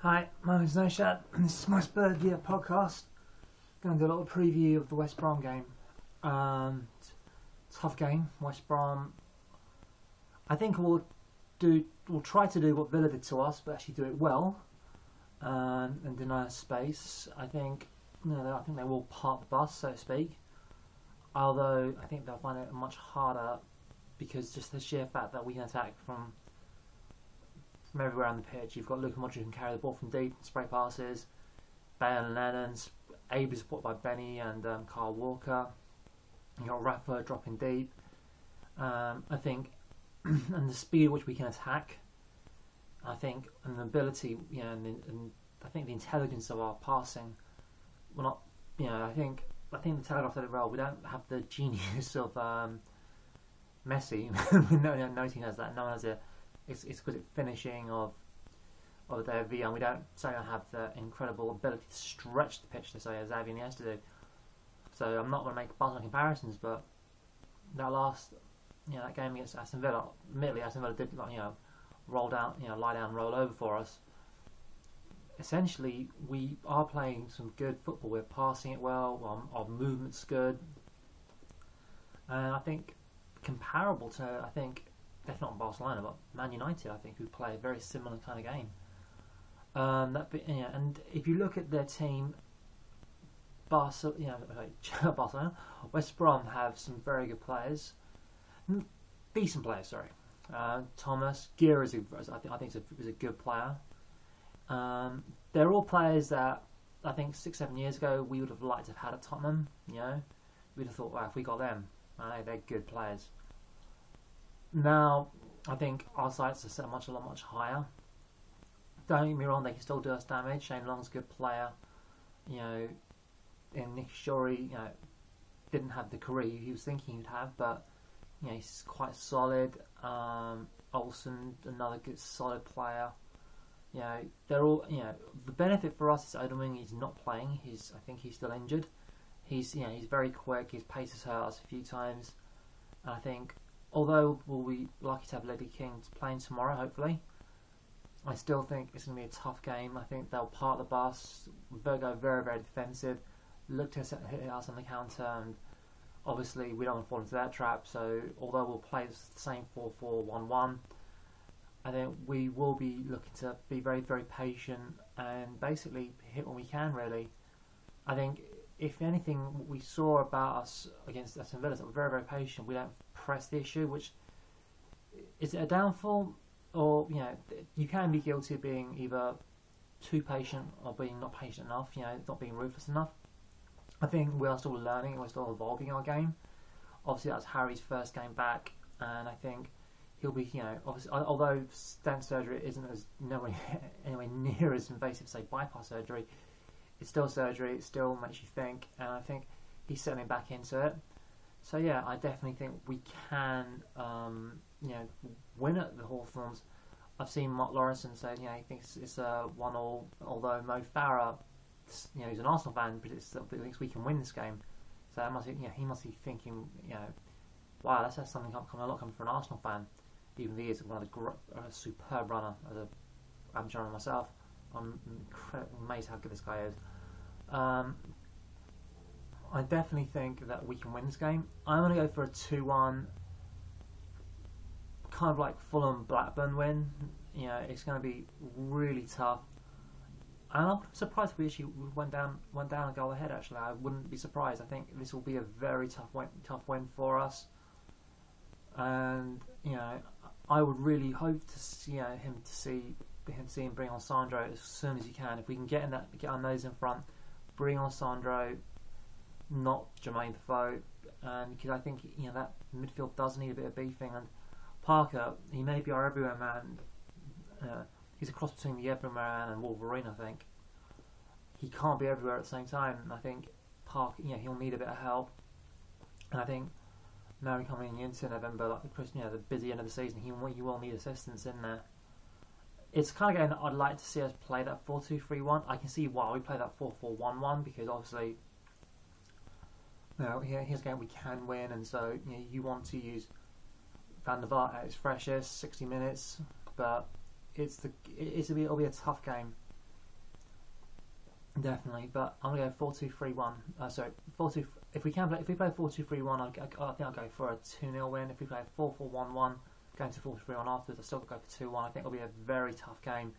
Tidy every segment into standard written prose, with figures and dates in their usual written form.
Hi, my name's Noshad, and this is my Spurs Year podcast. Going to do a little preview of the West Brom game. Tough game, West Brom. I think we'll try to do what Villa did to us, but actually do it well and deny us space. I think they will park the bus, so to speak. Although I think they'll find it much harder because just the sheer fact that we can attack from everywhere on the pitch. You've got Luka Modric who can carry the ball from deep, spray passes. Bale and Lennon's ably supported by Benny and Kyle Walker. You've got Rafa dropping deep. I think, and the speed at which we can attack. I think, and the ability, and I think the intelligence of our passing. We're not, I think the Telegraph said it well. We don't have the genius of Messi. No team has that. No one has it. It's because it's finishing of their V, and we don't have the incredible ability to stretch the pitch to say as Xavi has to do. So I'm not going to make Barcelona comparisons, but that game against Aston Villa, admittedly Aston Villa did roll down, lie down, roll over for us. Essentially, we are playing some good football. We're passing it well. Our movement's good, and I think comparable to if not Barcelona, but Man United, I think, who play a very similar kind of game. And if you look at their team, Barcelona, West Brom have some very good players, decent players. Sorry, Thomas Gear is I think is a good player. They're all players that I think 6-7 years ago we would have liked to have had at Tottenham. We'd have thought, wow, if we got them, they're good players. Now, I think our sights are set a lot much higher. Don't get me wrong, they can still do us damage. Shane Long's a good player. And Nick Shorey, didn't have the career he was thinking he'd have, but he's quite solid. Olsen, another good solid player. They're all. The benefit for us is Odemwingie is not playing. I think he's still injured. He's very quick. His pace has hurt us a few times, and I think, although we'll be lucky to have Ledley King playing tomorrow, hopefully, I still think it's going to be a tough game. I think they'll park the bus, they'll go very, very defensive, look to hit us on the counter, and obviously we don't want to fall into that trap. So although we'll play the same 4-4-1-1, I think we will be looking to be very, very patient and basically hit when we can, really. I think, if anything, what we saw about us against Aston Villa is that we're very, very patient. We don't press the issue, which is it a downfall, or you can be guilty of being either too patient or being not patient enough. Not being ruthless enough. I think we are still learning and we're still evolving our game. Obviously, that's Harry's first game back, and I think he'll be, obviously, although stent surgery isn't anywhere near as invasive, say bypass surgery. It's still surgery, it still makes you think, and I think he's settling back into it. So yeah, I definitely think we can, win at the Hawthorns. I've seen Mark Lawrenson say, he thinks it's a 1-1, although Mo Farah, he's an Arsenal fan, but thinks we can win this game. So that must be, he must be thinking, wow, that's something coming for an Arsenal fan, even though he is one of the superb runner as a amateur runner myself. I'm amazed how good this guy is. I definitely think that we can win this game. I'm going to go for a 2-1, kind of like Fulham Blackburn win. It's going to be really tough. And I'm surprised if we actually went down a goal ahead. Actually, I wouldn't be surprised. I think this will be a very tough win for us. And I would really hope to see him bring on Sandro as soon as he can. If we can get our nose in front, bring on Sandro, not Jermaine Defoe, and because I think that midfield does need a bit of beefing. And Parker, he may be our everywhere man. He's a cross between the everywhere man and Wolverine. I think he can't be everywhere at the same time. And I think Parker, he'll need a bit of help. And I think now coming into November, like the busy end of the season, he will need assistance in there. It's the kind of game that I'd like to see us play that 4-2-3-1. I can see why we play that 4-4-1-1, because obviously, here's a game we can win, and so you want to use Van der Vaart at its freshest, 60 minutes, but it'll be a tough game. definitely. But I'm gonna go 4-2-3-1. Sorry, 4-2. If we play 4-2-3-1, I think I'll go for a 2-0 win. If we play 4-4-1-1, going to 4-3-1 afterwards, I'll still go for 2-1. I think it'll be a very tough game.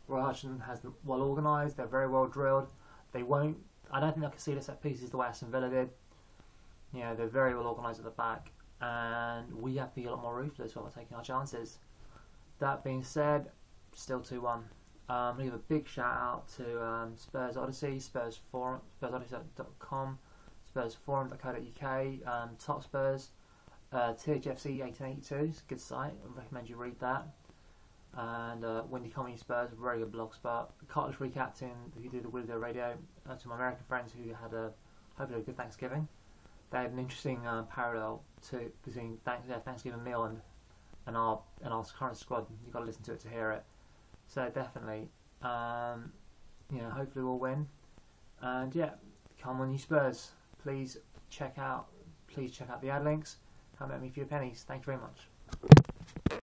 Roy Hodgson has them well organised. They're very well drilled. They won't. I don't think they can see the set pieces the way Aston Villa did. You know, they're very well organised at the back, and we have to be a lot more ruthless while we're taking our chances. That being said, still 2-1. We give a big shout out to Spurs Odyssey, Spurs Forum, SpursOdyssey.com, SpursForum.co.uk, Top Spurs, THFC 1882. It's a good site. I recommend you read that. And Windy Comedy Spurs, a very good blog spot. Cartless Recaptain, who did the Willow Radio, to my American friends who had hopefully a good Thanksgiving. They had an interesting parallel between Thanksgiving meal and our current squad. You've got to listen to it to hear it. So definitely, you know, hopefully we'll win. And yeah, come on you Spurs. Please check out the ad links. Come at me for your pennies. Thank you very much.